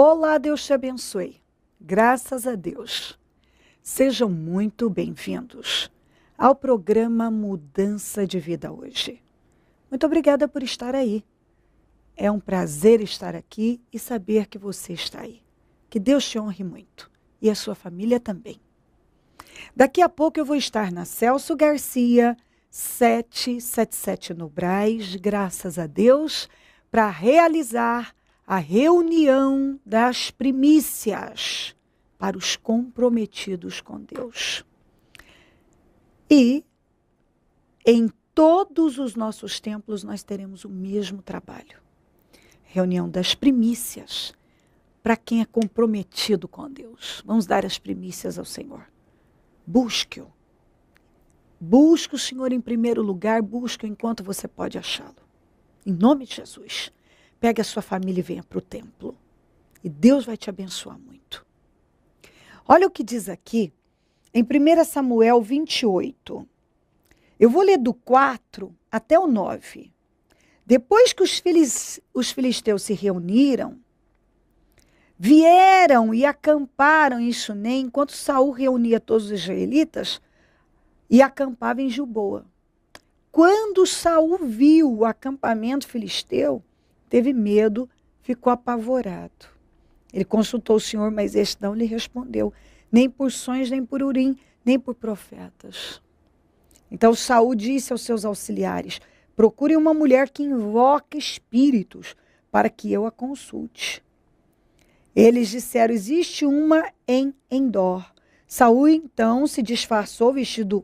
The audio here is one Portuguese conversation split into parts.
Olá, Deus te abençoe. Graças a Deus. Sejam muito bem-vindos ao programa Mudança de Vida hoje. Muito obrigada por estar aí. É um prazer estar aqui e saber que você está aí. Que Deus te honre muito e a sua família também. Daqui a pouco eu vou estar na Celso Garcia, 777 no Brás, graças a Deus, para realizar a reunião das primícias para os comprometidos com Deus. E em todos os nossos templos nós teremos o mesmo trabalho. Reunião das primícias para quem é comprometido com Deus. Vamos dar as primícias ao Senhor. Busque-o. Busque o Senhor em primeiro lugar, busque-o enquanto você pode achá-lo. Em nome de Jesus. Pegue a sua família e venha para o templo. E Deus vai te abençoar muito. Olha o que diz aqui, em 1 Samuel 28. Eu vou ler do 4 até o 9. Depois que os filisteus se reuniram, vieram e acamparam em Sunem, enquanto Saul reunia todos os israelitas e acampava em Gilboa. Quando Saul viu o acampamento filisteu, teve medo, ficou apavorado. Ele consultou o Senhor, mas este não lhe respondeu, nem por sonhos, nem por urim, nem por profetas. Então Saul disse aos seus auxiliares: procure uma mulher que invoque espíritos, para que eu a consulte. Eles disseram: existe uma em Endor. Saul então se disfarçou vestindo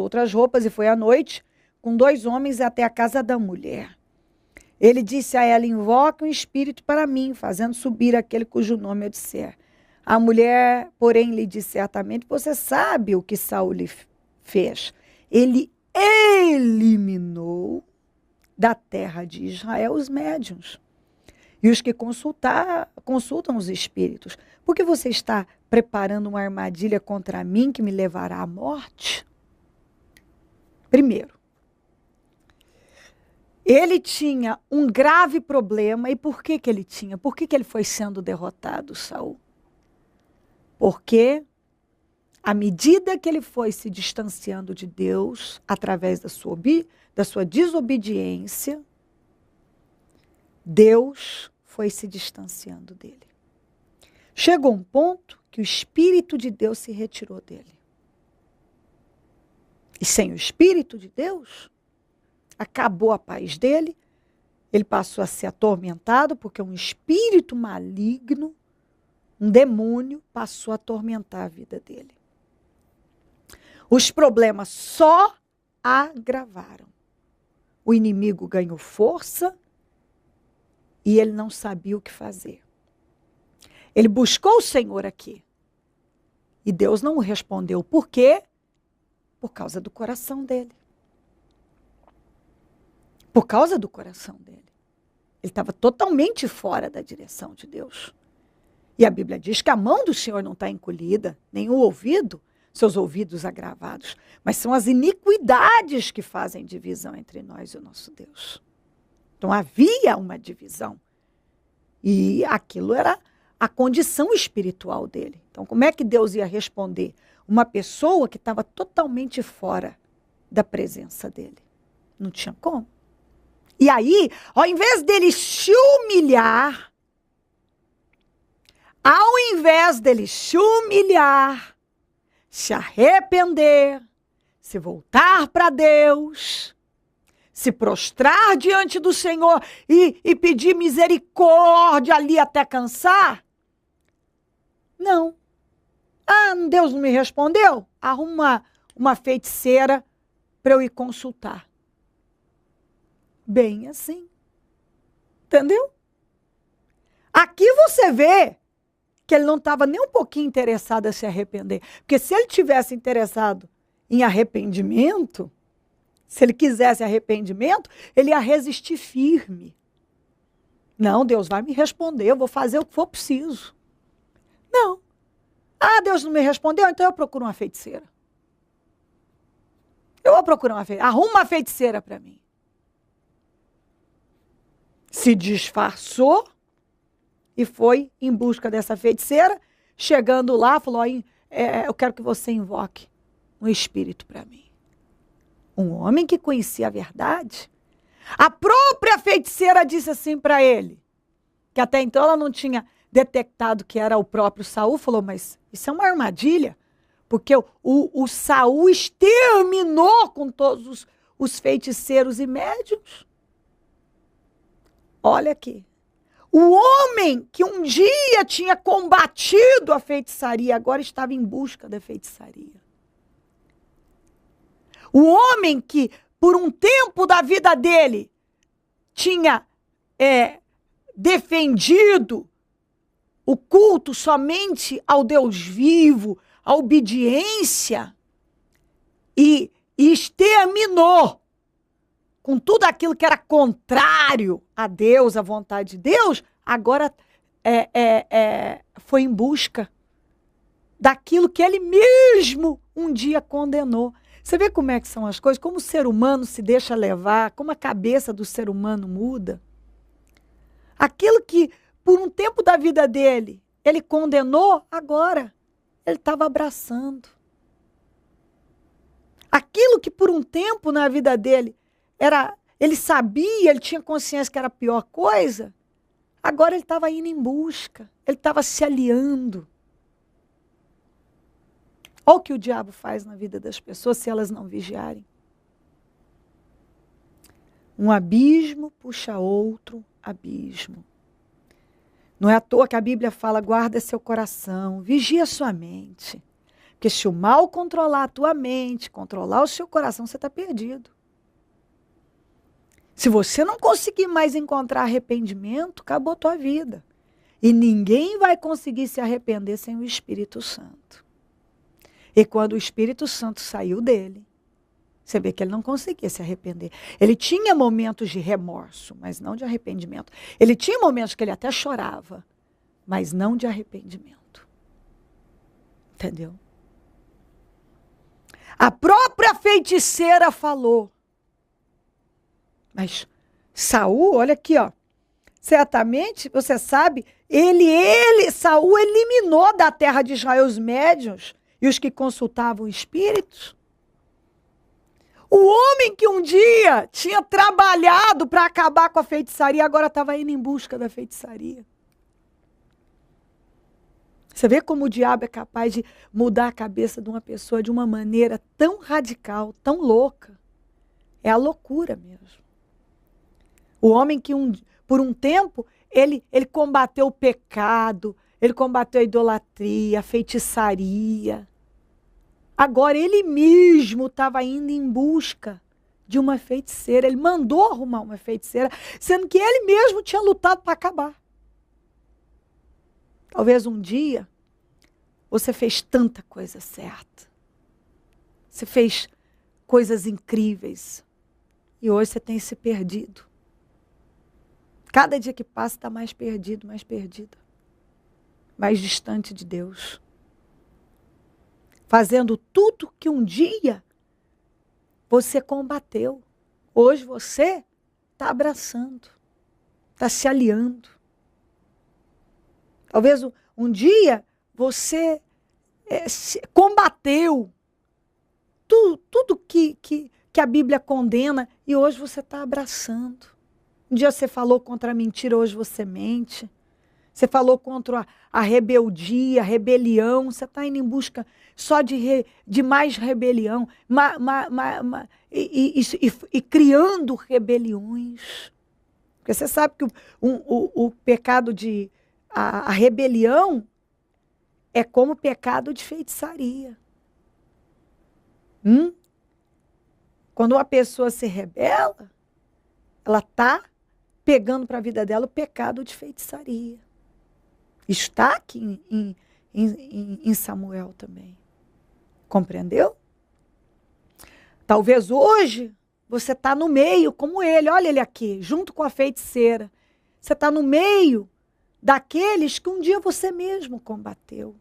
outras roupas e foi à noite com 2 homens até a casa da mulher. Ele disse a ela: invoque um espírito para mim, fazendo subir aquele cujo nome eu disser. A mulher, porém, lhe disse: certamente você sabe o que Saul lhe fez. Ele eliminou da terra de Israel os médiuns e os que consultam os espíritos. Por que você está preparando uma armadilha contra mim que me levará à morte? Primeiro, ele tinha um grave problema. E por que ele tinha? Por que ele foi sendo derrotado, Saul? Porque, à medida que ele foi se distanciando de Deus, através da sua desobediência, Deus foi se distanciando dele. Chegou um ponto que o Espírito de Deus se retirou dele. E sem o Espírito de Deus, acabou a paz dele, ele passou a ser atormentado, porque um espírito maligno, um demônio, passou a atormentar a vida dele. Os problemas só agravaram. O inimigo ganhou força e ele não sabia o que fazer. Ele buscou o Senhor aqui. E Deus não o respondeu. Por quê? Por causa do coração dele. Por causa do coração dele. Ele estava totalmente fora da direção de Deus. E a Bíblia diz que a mão do Senhor não está encolhida, nem o ouvido, seus ouvidos agravados. Mas são as iniquidades que fazem divisão entre nós e o nosso Deus. Então havia uma divisão. E aquilo era a condição espiritual dele. Então como é que Deus ia responder uma pessoa que estava totalmente fora da presença dele? Não tinha como. E aí, ao invés dele se humilhar, se arrepender, se voltar para Deus, se prostrar diante do Senhor e pedir misericórdia ali até cansar, não. Deus não me respondeu? Arruma uma feiticeira para eu ir consultar. Bem assim. Entendeu? Aqui você vê que ele não estava nem um pouquinho interessado a se arrepender. Porque se ele tivesse interessado em arrependimento, se ele quisesse arrependimento, ele ia resistir firme. Não, Deus vai me responder, eu vou fazer o que for preciso. Não. Deus não me respondeu, então eu procuro uma feiticeira. Eu vou procurar uma feiticeira. Arruma uma feiticeira para mim. Se disfarçou e foi em busca dessa feiticeira. Chegando lá, falou, eu quero que você invoque um espírito para mim. Um homem que conhecia a verdade. A própria feiticeira disse assim para ele, que até então ela não tinha detectado que era o próprio Saul, falou, mas isso é uma armadilha, porque o Saul exterminou com todos os feiticeiros e médiuns. Olha aqui. O homem que um dia tinha combatido a feitiçaria, agora estava em busca da feitiçaria. O homem que, por um tempo da vida dele, tinha defendido o culto somente ao Deus vivo, a obediência, e exterminou com tudo aquilo que era contrário a Deus, à vontade de Deus, agora foi em busca daquilo que ele mesmo um dia condenou. Você vê como é que são as coisas, como o ser humano se deixa levar, como a cabeça do ser humano muda. Aquilo que, por um tempo da vida dele, ele condenou, agora ele estava abraçando. Aquilo que por um tempo na vida dele, ele sabia, ele tinha consciência que era a pior coisa, agora ele estava indo em busca, ele estava se aliando. Olha o que o diabo faz na vida das pessoas se elas não vigiarem. Um abismo puxa outro abismo. Não é à toa que a Bíblia fala, guarda seu coração, vigia sua mente. Porque se o mal controlar a tua mente, controlar o seu coração, você está perdido. Se você não conseguir mais encontrar arrependimento, acabou a tua vida. E ninguém vai conseguir se arrepender sem o Espírito Santo. E quando o Espírito Santo saiu dele, você vê que ele não conseguia se arrepender. Ele tinha momentos de remorso, mas não de arrependimento. Ele tinha momentos que ele até chorava, mas não de arrependimento. Entendeu? A própria feiticeira falou. Mas Saul, olha aqui, ó. Certamente, você sabe, Saul eliminou da terra de Israel os médiuns e os que consultavam espíritos. O homem que um dia tinha trabalhado para acabar com a feitiçaria, agora estava indo em busca da feitiçaria. Você vê como o diabo é capaz de mudar a cabeça de uma pessoa de uma maneira tão radical, tão louca. É a loucura mesmo. O homem que por um tempo, ele combateu o pecado, ele combateu a idolatria, a feitiçaria. Agora ele mesmo estava indo em busca de uma feiticeira. Ele mandou arrumar uma feiticeira, sendo que ele mesmo tinha lutado para acabar. Talvez um dia você fez tanta coisa certa. Você fez coisas incríveis. E hoje você tem se perdido. Cada dia que passa está mais perdido, mais perdida. Mais distante de Deus. Fazendo tudo que um dia você combateu. Hoje você está abraçando. Está se aliando. Talvez um dia você combateu tudo que a Bíblia condena e hoje você está abraçando. Um dia você falou contra a mentira, hoje você mente. Você falou contra a rebeldia, a rebelião. Você está indo em busca só de mais rebelião e criando rebeliões. Porque você sabe que o pecado a rebelião é como o pecado de feitiçaria. Quando uma pessoa se rebela, ela está pegando para a vida dela o pecado de feitiçaria. Está aqui em Samuel também. Compreendeu? Talvez hoje você está no meio, como ele. Olha ele aqui, junto com a feiticeira. Você está no meio daqueles que um dia você mesmo combateu.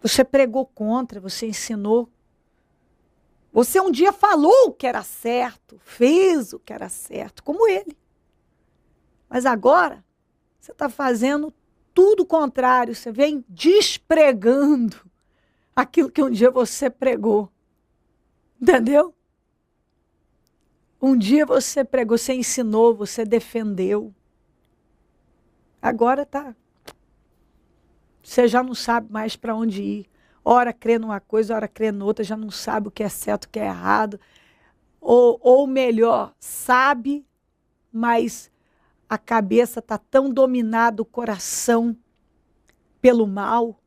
Você pregou contra, você ensinou. Você um dia falou o que era certo, fez o que era certo, como ele. Mas agora, Você está fazendo tudo o contrário. Você vem despregando aquilo que um dia você pregou. Entendeu? Um dia você pregou, você ensinou, você defendeu. Agora tá. Você já não sabe mais para onde ir. Ora crê numa coisa, ora crê noutra, já não sabe o que é certo, o que é errado. Ou melhor, sabe, mas a cabeça está tão dominada, o coração, pelo mal,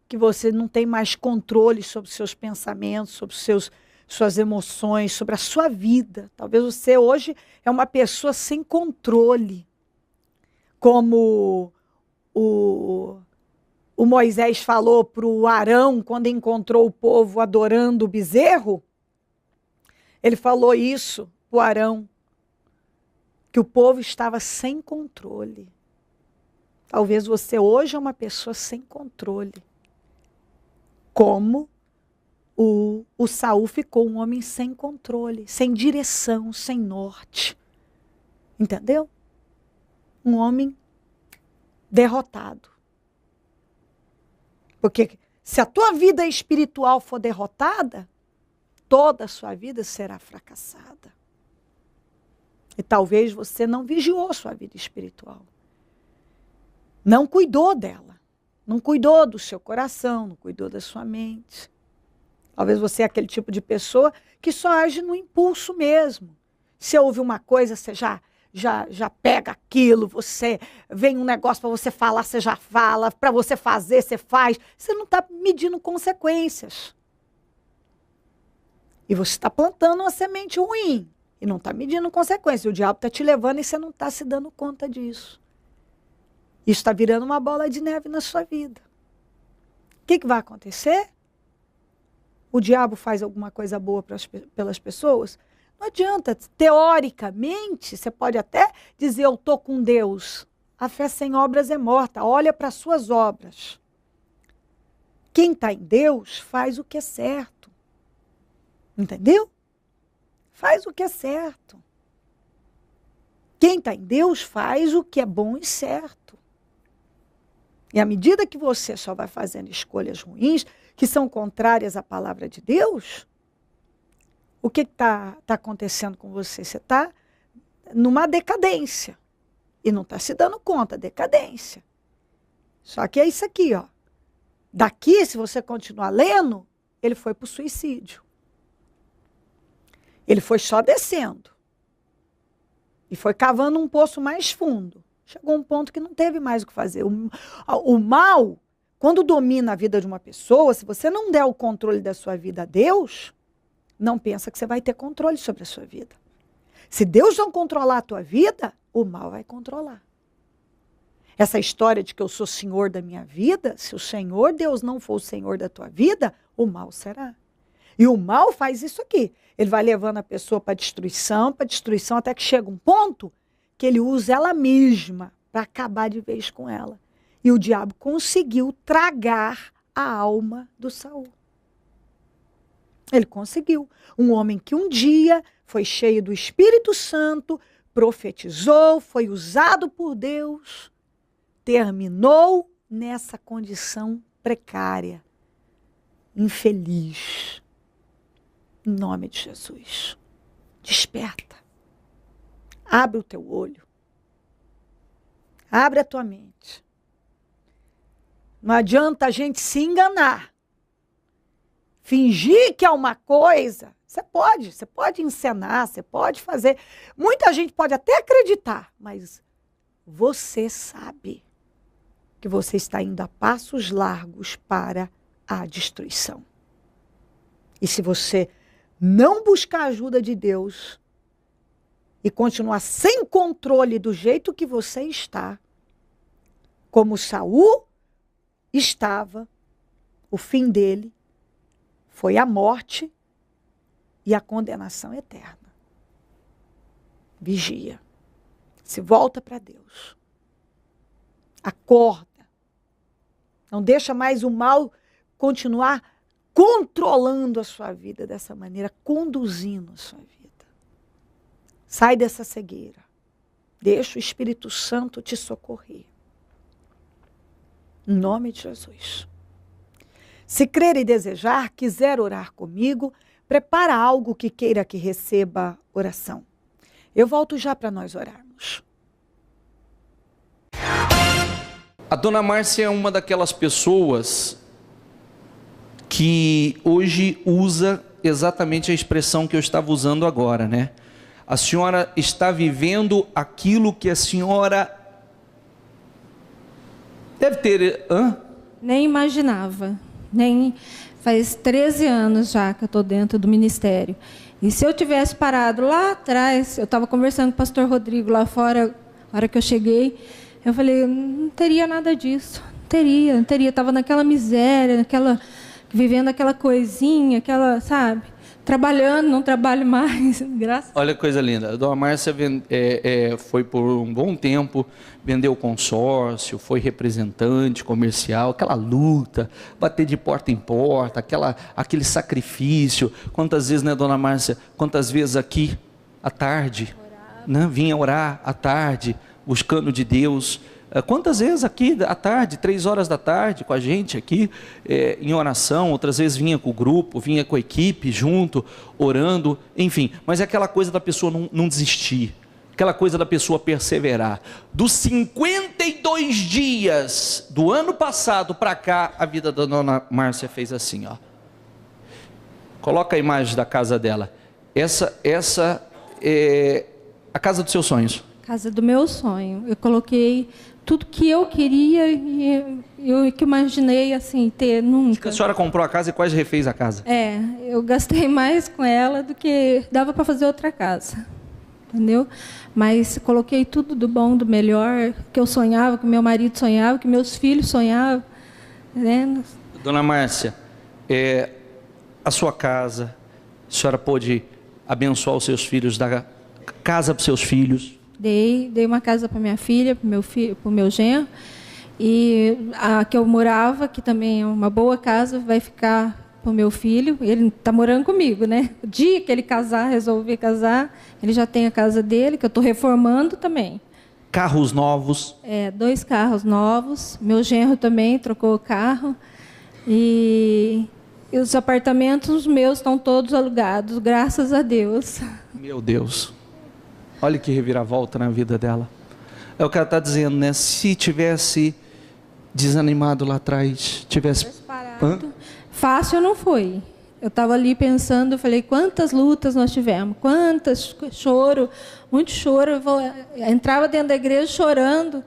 que você não tem mais controle sobre os seus pensamentos, sobre suas emoções, sobre a sua vida. Talvez você hoje é uma pessoa sem controle. Como o Moisés falou para o Arão, quando encontrou o povo adorando o bezerro, ele falou isso para o Arão, que o povo estava sem controle. Talvez você hoje é uma pessoa sem controle. Como o Saul ficou um homem sem controle, sem direção, sem norte. Entendeu? Um homem derrotado. Porque se a tua vida espiritual for derrotada, toda a sua vida será fracassada. E talvez você não vigiou sua vida espiritual. Não cuidou dela. Não cuidou do seu coração, não cuidou da sua mente. Talvez você é aquele tipo de pessoa que só age no impulso mesmo. Se ouve uma coisa, você já pega aquilo, você vem um negócio para você falar, você já fala, para você fazer, você faz. Você não está medindo consequências. E você está plantando uma semente ruim e não está medindo consequências. O diabo está te levando e você não está se dando conta disso. Isso está virando uma bola de neve na sua vida. O que vai acontecer? O diabo faz alguma coisa boa pelas pessoas? Não adianta. Teoricamente, você pode até dizer, eu estou com Deus. A fé sem obras é morta. Olha para as suas obras. Quem está em Deus faz o que é certo. Entendeu? Faz o que é certo. Quem está em Deus faz o que é bom e certo. E à medida que você só vai fazendo escolhas ruins, que são contrárias à palavra de Deus, o que está acontecendo com você? Você está numa decadência. E não está se dando conta, decadência. Só que é isso aqui, ó. Daqui, se você continuar lendo, ele foi para o suicídio. Ele foi só descendo. E foi cavando um poço mais fundo. Chegou um ponto que não teve mais o que fazer. O mal, quando domina a vida de uma pessoa, se você não der o controle da sua vida a Deus, não pensa que você vai ter controle sobre a sua vida. Se Deus não controlar a tua vida, o mal vai controlar. Essa história de que eu sou senhor da minha vida, se o Senhor Deus não for o senhor da tua vida, o mal será. E o mal faz isso aqui. Ele vai levando a pessoa para destruição, até que chega um ponto que ele usa ela mesma para acabar de vez com ela. E o diabo conseguiu tragar a alma do Saul. Ele conseguiu. Um homem que um dia foi cheio do Espírito Santo, profetizou, foi usado por Deus, terminou nessa condição precária, infeliz. Em nome de Jesus. Desperta. Abre o teu olho. Abre a tua mente. Não adianta a gente se enganar. Fingir que é uma coisa. Você pode encenar, você pode fazer. Muita gente pode até acreditar, mas você sabe que você está indo a passos largos para a destruição. E se você não buscar a ajuda de Deus e continuar sem controle do jeito que você está, como Saul estava, o fim dele foi a morte e a condenação eterna. Vigia. Se volta para Deus. Acorda. Não deixa mais o mal continuar controlando a sua vida dessa maneira, conduzindo a sua vida. Sai dessa cegueira. Deixa o Espírito Santo te socorrer. Em nome de Jesus. Se crer e desejar, quiser orar comigo, prepara algo que queira que receba oração. Eu volto já para nós orarmos. A dona Márcia é uma daquelas pessoas que hoje usa exatamente a expressão que eu estava usando agora, né? A senhora está vivendo aquilo que a senhora deve ter... Nem imaginava. Faz 13 anos já que eu estou dentro do ministério. E se eu tivesse parado lá atrás, eu estava conversando com o pastor Rodrigo lá fora, na hora que eu cheguei, eu falei, não teria nada disso. Não teria. Estava naquela miséria, vivendo aquela coisinha, sabe? Trabalhando, não trabalho mais. Graças. Olha que coisa linda. A dona Márcia foi por um bom tempo, vendeu consórcio, foi representante comercial, aquela luta, bater de porta em porta, aquele sacrifício. Quantas vezes, né, dona Márcia? Quantas vezes aqui, à tarde, né, vinha orar à tarde, buscando de Deus. Quantas vezes aqui à tarde, 3 horas da tarde, com a gente aqui, em oração, outras vezes vinha com o grupo, vinha com a equipe junto, orando, enfim. Mas é aquela coisa da pessoa não desistir, aquela coisa da pessoa perseverar. Dos 52 dias do ano passado para cá, a vida da dona Márcia fez assim, ó. Coloca a imagem da casa dela. Essa é a casa dos seus sonhos. Casa do meu sonho. Eu coloquei tudo que eu queria e eu que imaginei assim ter nunca. A senhora comprou a casa e quase refez a casa. Eu gastei mais com ela do que dava para fazer outra casa, entendeu? Mas coloquei tudo do bom, do melhor, que eu sonhava, que meu marido sonhava, que meus filhos sonhavam, né? Dona Márcia, a sua casa, a senhora pôde abençoar os seus filhos, dar casa para os seus filhos? Dei uma casa para minha filha, para o meu genro. E a que eu morava, que também é uma boa casa, vai ficar para o meu filho. Ele está morando comigo, né? O dia que ele resolver casar, ele já tem a casa dele, que eu estou reformando também. Carros novos? 2 carros novos. Meu genro também trocou o carro. E os apartamentos meus estão todos alugados, graças a Deus. Meu Deus. Olha que reviravolta na vida dela. É o que ela está dizendo, né? Se tivesse desanimado lá atrás, tivesse parado. Fácil não foi. Eu estava ali pensando, eu falei, quantas lutas nós tivemos, quantas choro, muito choro. Entrava dentro da igreja chorando,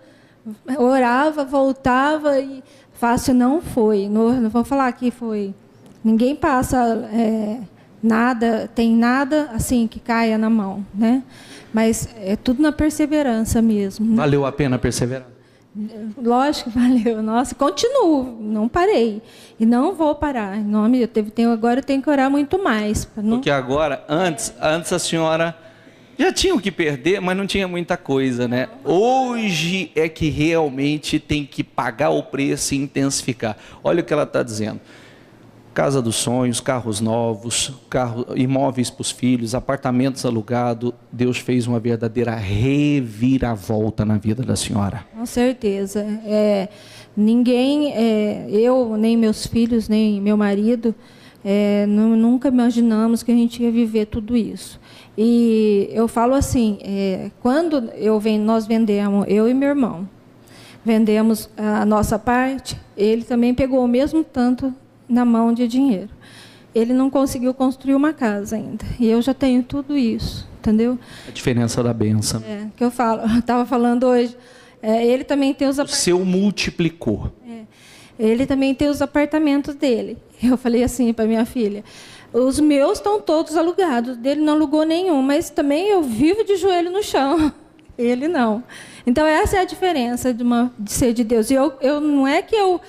orava, voltava, e fácil não foi. Não vou falar que foi. Ninguém passa tem nada assim que caia na mão, né? Mas é tudo na perseverança mesmo. Né? Valeu a pena perseverar? Lógico que valeu. Nossa, continuo, não parei. E não vou parar. Em nome, agora eu tenho que orar muito mais. Porque agora, antes a senhora já tinha o que perder, mas não tinha muita coisa, né? Hoje é que realmente tem que pagar o preço e intensificar. Olha o que ela está dizendo. Casa dos sonhos, carros novos, imóveis para os filhos, apartamentos alugados. Deus fez uma verdadeira reviravolta na vida da senhora. Com certeza. Ninguém, eu, nem meus filhos, nem meu marido, nunca imaginamos que a gente ia viver tudo isso. E eu falo assim, quando nós vendemos, eu e meu irmão, vendemos a nossa parte, ele também pegou o mesmo tanto na mão de dinheiro. Ele não conseguiu construir uma casa ainda. E eu já tenho tudo isso, entendeu? A diferença da bênção. Que eu estava falando hoje. Ele também tem os apartamentos. O seu multiplicou. Ele também tem os apartamentos dele. Eu falei assim para minha filha, os meus estão todos alugados, dele não alugou nenhum, mas também eu vivo de joelho no chão. Ele não. Então essa é a diferença de ser de Deus. E eu não é que eu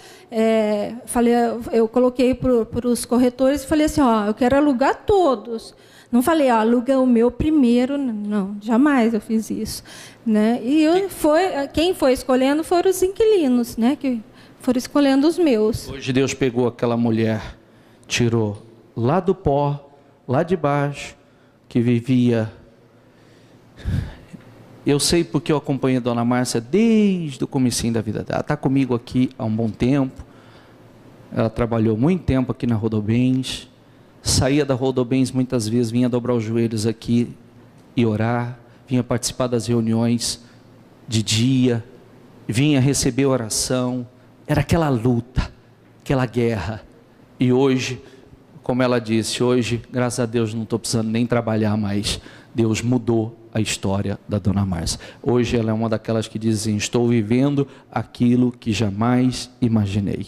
eu coloquei para os corretores e falei assim, eu quero alugar todos. Não falei, aluga o meu primeiro, não, jamais eu fiz isso, né? E quem foi escolhendo foram os inquilinos, né? Que foram escolhendo os meus. Hoje Deus pegou aquela mulher, tirou lá do pó, lá de baixo, que vivia Eu sei porque eu acompanhei a dona Márcia desde o comecinho da vida dela. Ela está comigo aqui há um bom tempo. Ela trabalhou muito tempo aqui na Rodobens. Saía da Rodobens muitas vezes, vinha dobrar os joelhos aqui e orar. Vinha participar das reuniões de dia. Vinha receber oração. Era aquela luta, aquela guerra. E hoje, como ela disse, hoje, graças a Deus, não estou precisando nem trabalhar mais. Deus mudou a história da dona Márcia. Hoje ela é uma daquelas que dizem: estou vivendo aquilo que jamais imaginei.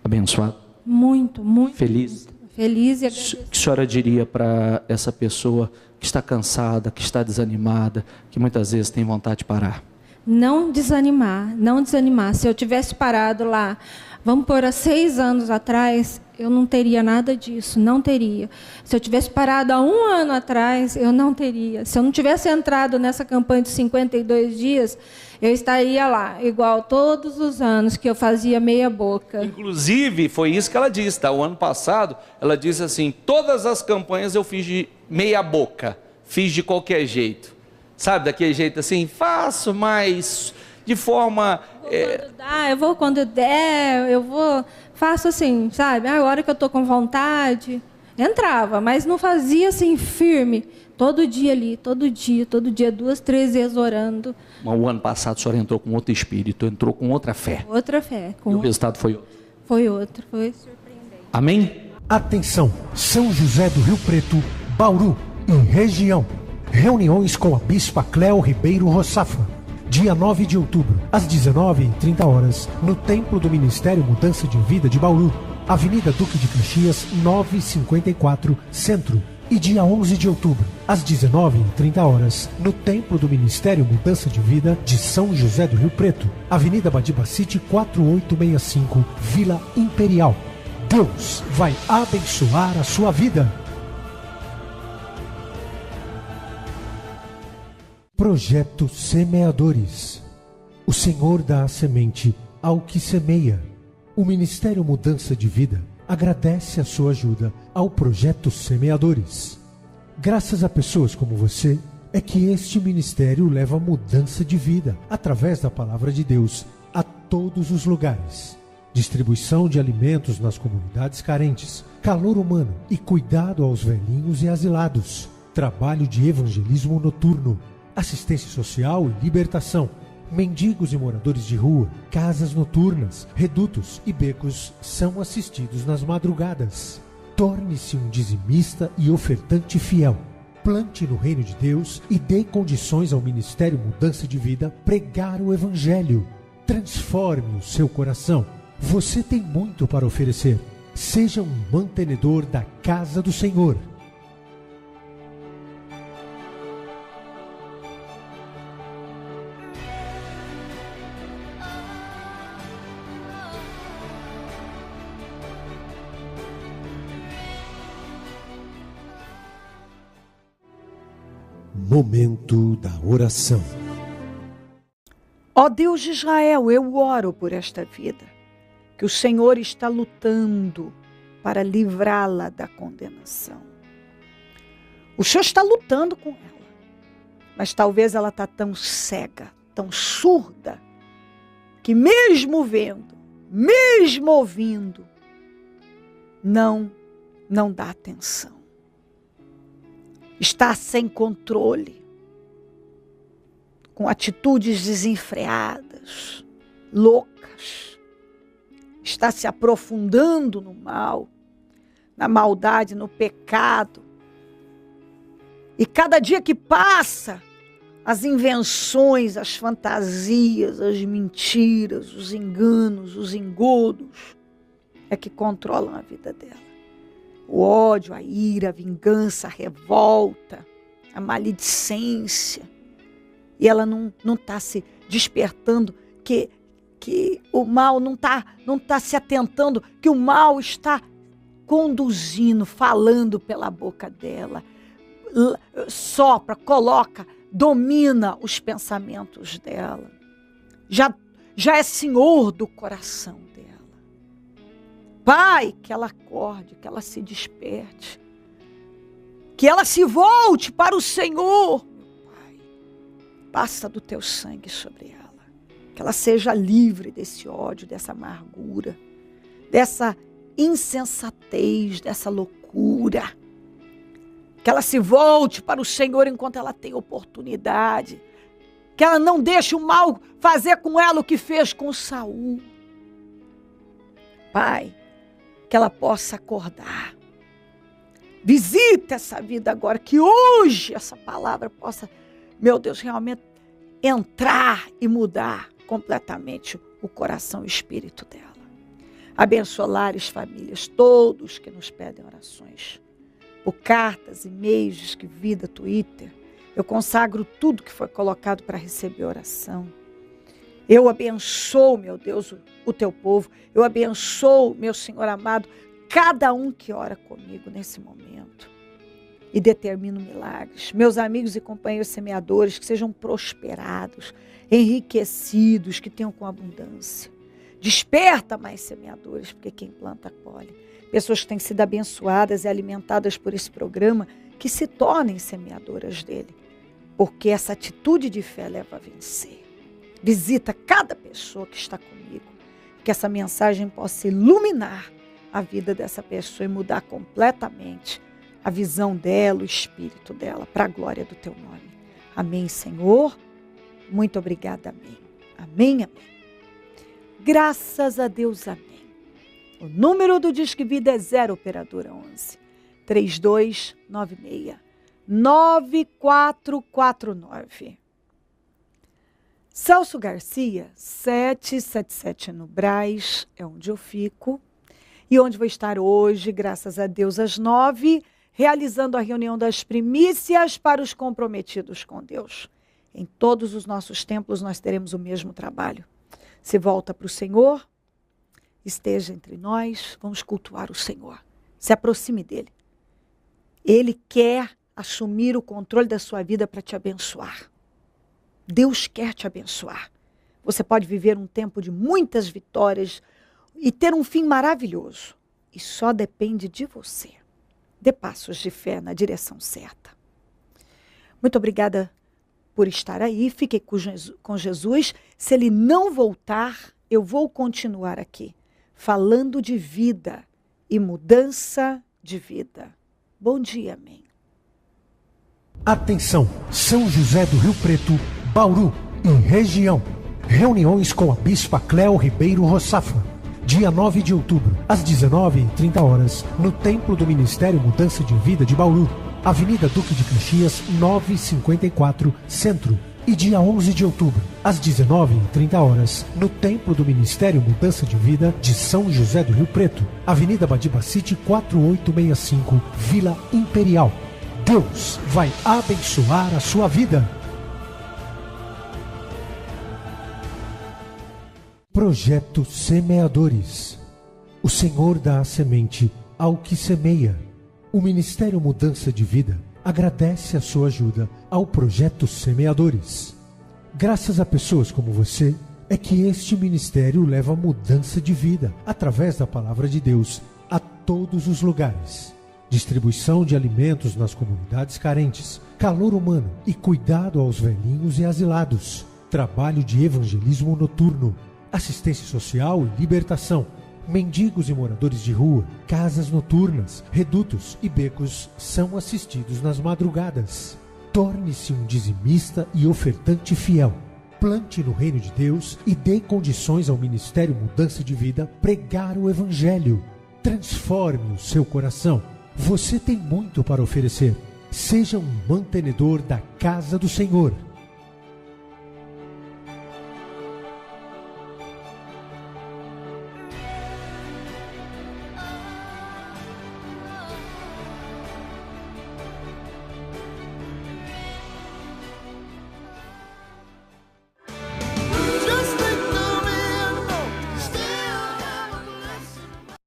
Abençoado? Muito, muito. Feliz? Muito. Feliz e O agradecido. que a senhora diria para essa pessoa que está cansada, que está desanimada, que muitas vezes tem vontade de parar? Não desanimar, não desanimar. Se eu tivesse parado lá, vamos pôr há 6 anos atrás, eu não teria nada disso, não teria. Se eu tivesse parado há 1 ano atrás, eu não teria. Se eu não tivesse entrado nessa campanha de 52 dias, eu estaria lá, igual todos os anos que eu fazia meia boca. Inclusive, foi isso que ela disse, tá? O ano passado, ela disse assim: todas as campanhas eu fiz de meia boca, fiz de qualquer jeito. Sabe, daquele jeito assim, faço, mas de forma... Quando dá, eu vou quando der, eu vou... Faço assim, sabe? A hora que eu estou com vontade, entrava, mas não fazia assim firme. Todo dia ali, todo dia, 2, 3 vezes orando. Mas o ano passado a senhora entrou com outro espírito, entrou com outra fé. Outra fé. E o resultado foi outro. Foi outro, foi surpreendente. Amém? Atenção, São José do Rio Preto, Bauru e região. Reuniões com a Bispa Cléo Ribeiro Roçafra. Dia 9 de outubro, às 19h30, no Templo do Ministério Mudança de Vida de Bauru, Avenida Duque de Caxias, 954, Centro. E dia 11 de outubro, às 19h30, no Templo do Ministério Mudança de Vida de São José do Rio Preto, Avenida Badibacite, 4865, Vila Imperial. Deus vai abençoar a sua vida. Projeto Semeadores. O Senhor dá a semente ao que semeia. O Ministério Mudança de Vida agradece a sua ajuda ao Projeto Semeadores. Graças a pessoas como você, é que este ministério leva mudança de vida, através da Palavra de Deus, a todos os lugares. Distribuição de alimentos nas comunidades carentes, calor humano e cuidado aos velhinhos e asilados. Trabalho de evangelismo noturno, assistência social e libertação. Mendigos e moradores de rua, casas noturnas, redutos e becos são assistidos nas madrugadas. Torne-se um dizimista e ofertante fiel. Plante no reino de Deus e dê condições ao Ministério Mudança de Vida pregar o Evangelho. Transforme o seu coração. Você tem muito para oferecer. Seja um mantenedor da casa do Senhor. Momento da oração. Ó Deus de Israel, eu oro por esta vida, que o Senhor está lutando para livrá-la da condenação. O Senhor está lutando com ela, mas talvez ela está tão cega, tão surda, que mesmo vendo, mesmo ouvindo, não dá atenção. Está sem controle, com atitudes desenfreadas, loucas. Está se aprofundando no mal, na maldade, no pecado. E cada dia que passa, as invenções, as fantasias, as mentiras, os enganos, os engodos, é que controlam a vida dela. O ódio, a ira, a vingança, a revolta, a maledicência. E ela não está se despertando que o mal não tá se atentando, que o mal está conduzindo, falando pela boca dela. Sopra, coloca, domina os pensamentos dela. Já é senhor do coração dela. Pai, que ela acorde, que ela se desperte, que ela se volte para o Senhor, meu Pai. passa do teu sangue sobre ela. Que ela seja livre desse ódio, dessa amargura, dessa insensatez, dessa loucura. Que ela se volte para o Senhor enquanto ela tem oportunidade. Que ela não deixe o mal fazer com ela o que fez com Saul. Pai, que ela possa acordar. Visita essa vida agora, que hoje essa palavra possa, meu Deus, realmente entrar e mudar completamente o coração e o espírito dela. Abençoa lares, famílias, todos que nos pedem orações. Por cartas, e-mails, Disque Vida, Twitter. Eu consagro tudo que foi colocado para receber oração. Eu abençoo, meu Deus, o teu povo. Eu abençoo, meu Senhor amado, cada um que ora comigo nesse momento. E determino milagres. Meus amigos e companheiros semeadores, que sejam prosperados, enriquecidos, que tenham com abundância. Desperta mais semeadores, porque quem planta, colhe. Pessoas que têm sido abençoadas e alimentadas por esse programa, que se tornem semeadoras dele. Porque essa atitude de fé leva a vencer. Visita cada pessoa que está comigo. Que essa mensagem possa iluminar a vida dessa pessoa e mudar completamente a visão dela, o espírito dela, para a glória do teu nome. Amém, Senhor. Muito obrigada, amém. Amém, amém. Graças a Deus, amém. O número do Disque Vida é 0 operadora 11 3296 9449. Celso Garcia, 777 no Brás, é onde eu fico. E onde vou estar hoje, graças a Deus, às 9, realizando a reunião das primícias para os comprometidos com Deus. Em todos os nossos templos nós teremos o mesmo trabalho. Se volta para o Senhor, esteja entre nós, vamos cultuar o Senhor. Se aproxime dele. Ele quer assumir o controle da sua vida para te abençoar. Deus quer te abençoar. Você pode viver um tempo de muitas vitórias e ter um fim maravilhoso. E só depende de você. Dê passos de fé na direção certa. Muito obrigada por estar aí. Fique com Jesus. Se ele não voltar, eu vou continuar aqui, falando de vida e mudança de vida. Bom dia, amém. Atenção, São José do Rio Preto, Bauru e região. Reuniões com a Bispa Cléo Ribeiro Roçafra. Dia 9 de outubro, às 19h30, no Templo do Ministério Mudança de Vida de Bauru, Avenida Duque de Caxias, 954, Centro. E dia 11 de outubro, às 19h30, no Templo do Ministério Mudança de Vida de São José do Rio Preto, Avenida Badibacite, 4865, Vila Imperial. Deus vai abençoar a sua vida. Projeto Semeadores. O Senhor dá a semente ao que semeia. O Ministério Mudança de Vida agradece a sua ajuda ao Projeto Semeadores. Graças a pessoas como você, é que este ministério leva mudança de vida através da Palavra de Deus a todos os lugares. Distribuição de alimentos nas comunidades carentes, calor humano e cuidado aos velhinhos e asilados. Trabalho de evangelismo noturno, assistência social e libertação. Mendigos e moradores de rua, casas noturnas, redutos e becos são assistidos nas madrugadas. Torne-se um dizimista e ofertante fiel. Plante no reino de Deus e dê condições ao Ministério Mudança de Vida pregar o Evangelho. Transforme o seu coração. Você tem muito para oferecer. Seja um mantenedor da casa do Senhor.